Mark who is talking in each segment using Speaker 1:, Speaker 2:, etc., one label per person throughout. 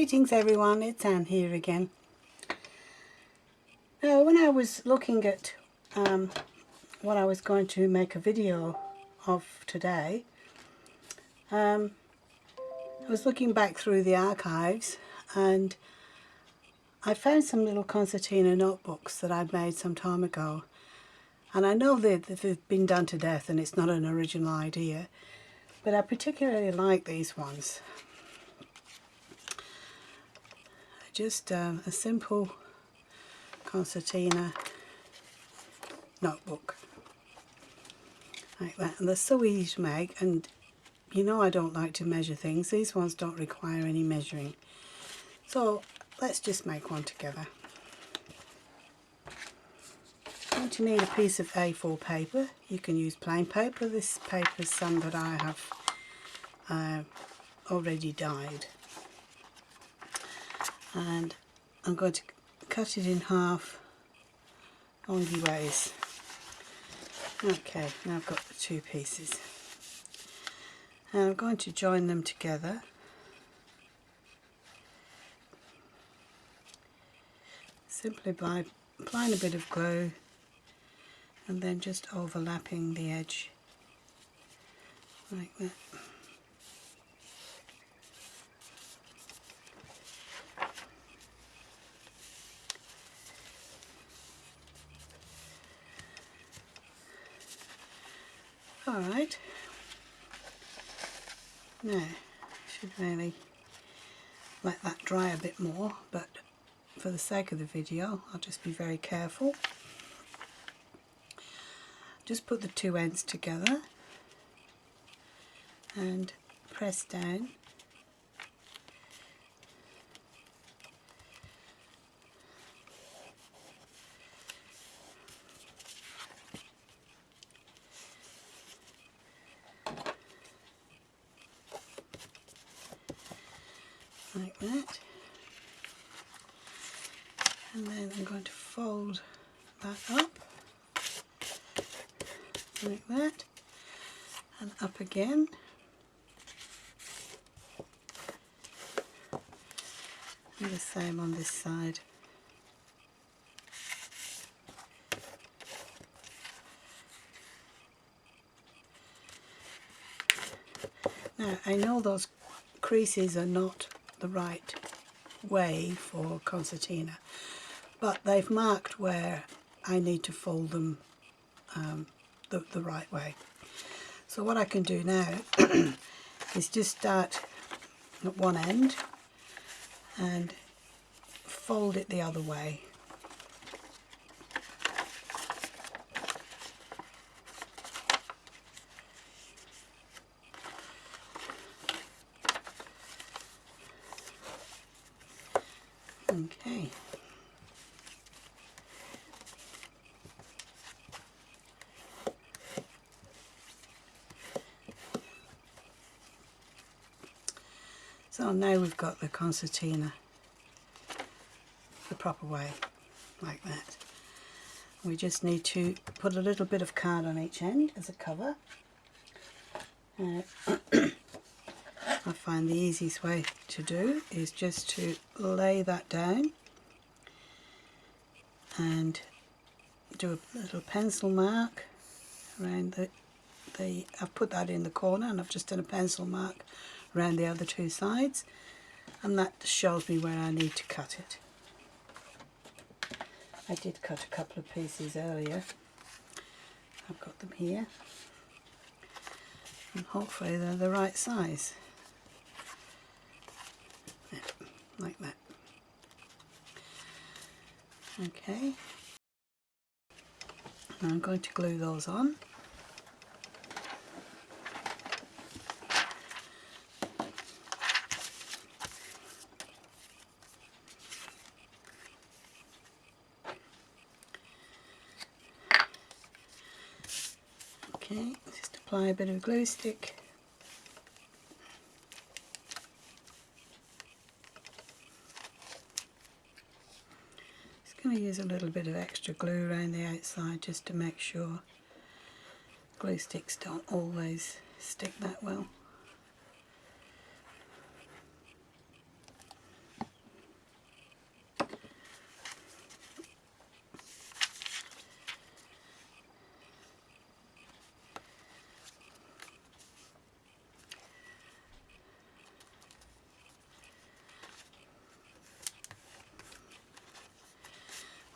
Speaker 1: Greetings everyone, it's Anne here again. Now when I was looking at what I was going to make a video of today, I was looking back through the archives and I found some little concertina notebooks that I'd made some time ago, and I know that they've been done to death and it's not an original idea, but I like these ones. Just a simple concertina notebook like that, and they're so easy to make, and you know I don't like to measure things. These ones don't require any measuring, so let's just make one together. You're going to need a piece of A4 paper. You can use plain paper. This paper is some that I have already dyed, and I'm going to cut it in half longy ways. Okay, now I've got the two pieces and I'm going to join them together simply by applying a bit of glue and then just overlapping the edge like that. Alright, now should really let that dry a bit more, but for the sake of the video I'll just be very careful. Just put the two ends together and press down. Like that, and then I'm going to fold that up like that and up again, and the same on this side. Now I know those creases are not the right way for concertina, but they've marked where I need to fold them the right way. So what I can do now is just start at one end and fold it the other way. Okay. So now we've got the concertina the proper way, like that. We just need to put a little bit of card on each end as a cover. I find the easiest way to do is just to lay that down and do a little pencil mark around I've put that in the corner, and I've just done a pencil mark around the other two sides, and that shows me where I need to cut it. I did cut a couple of pieces earlier. I've got them here, and hopefully they're the right size. Yeah, like that. Okay, and I'm going to glue those on. Okay, just apply a bit of glue stick. Just going to use a little bit of extra glue around the outside just to make sure. Glue sticks don't always stick that well.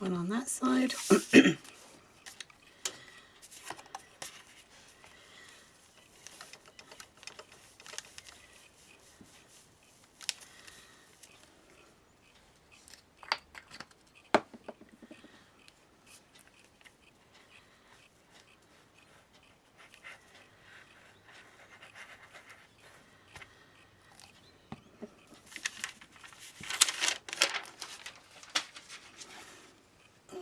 Speaker 1: One on that side.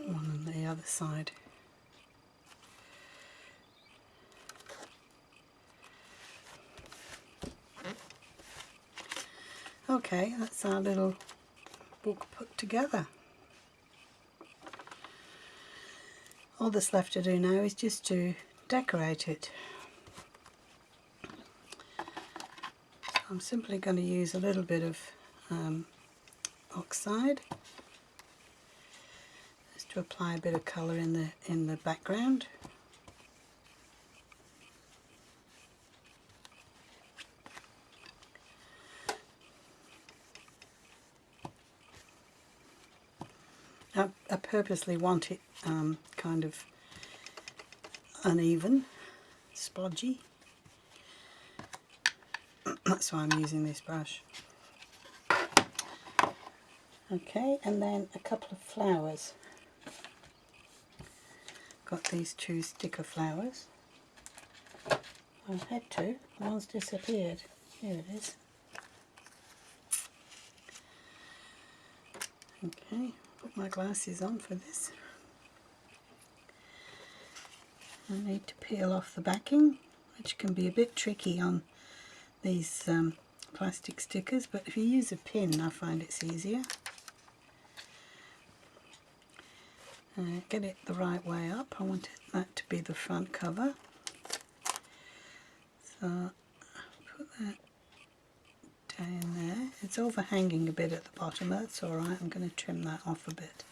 Speaker 1: One on the other side. Okay, that's our little book put together. All that's left to do now is just to decorate it. I'm simply going to use a little bit of oxide just to apply a bit of colour in the background. I purposely want it kind of uneven, splodgy. That's why I'm using this brush. Okay, and then a couple of flowers. Got these two sticker flowers. I had to, one's disappeared. Here it is. Okay, put my glasses on for this. I need to peel off the backing, which can be a bit tricky on these plastic stickers, but if you use a pin I find it's easier. Get it the right way up. I want that to be the front cover. So put that down there. It's overhanging a bit at the bottom, that's alright. I'm going to trim that off a bit.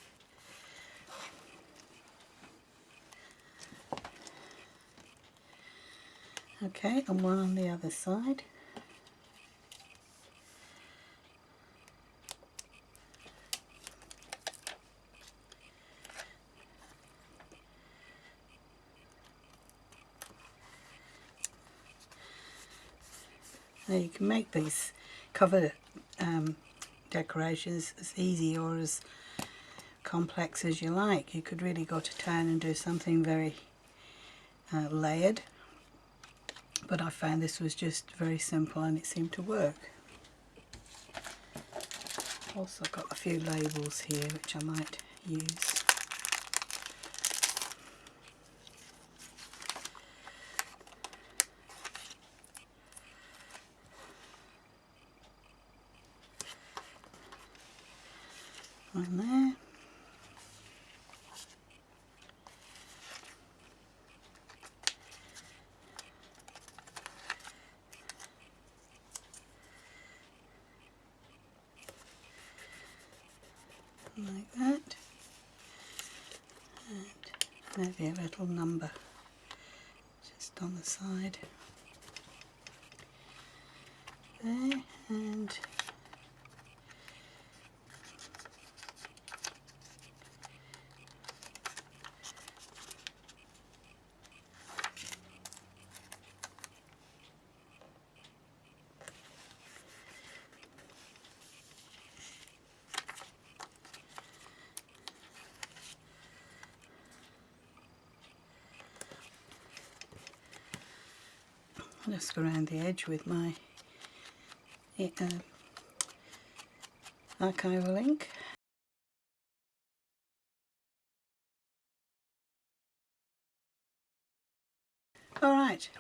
Speaker 1: Okay, and one on the other side. Now you can make these cover decorations as easy or as complex as you like. You could really go to town and do something very layered, but I found this was just very simple and it seemed to work. Also got a few labels here which I might use. One there. Like that. And maybe a little number just on the side. There, and just go around the edge with my archival ink. Alright,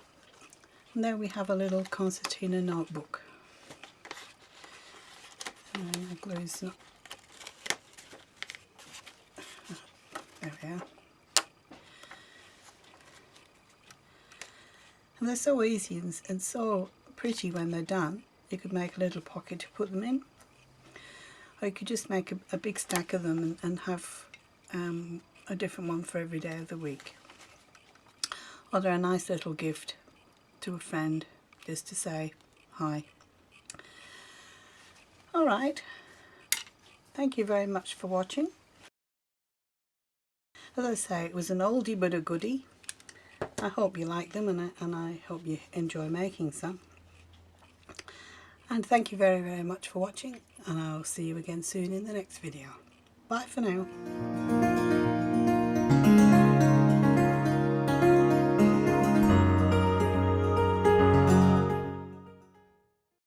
Speaker 1: and there we have a little Concertina notebook. And the glue's not... There we are. And they're so easy and so pretty when they're done. You could make a little pocket to put them in, or you could just make a big stack of them and have a different one for every day of the week. Or they're a nice little gift to a friend just to say hi. Alright, thank you very much for watching. as I say, it was an oldie but a goodie. I hope you like them, and I hope you enjoy making some. And thank you very, very much for watching, and I'll see you again soon in the next video. Bye for now.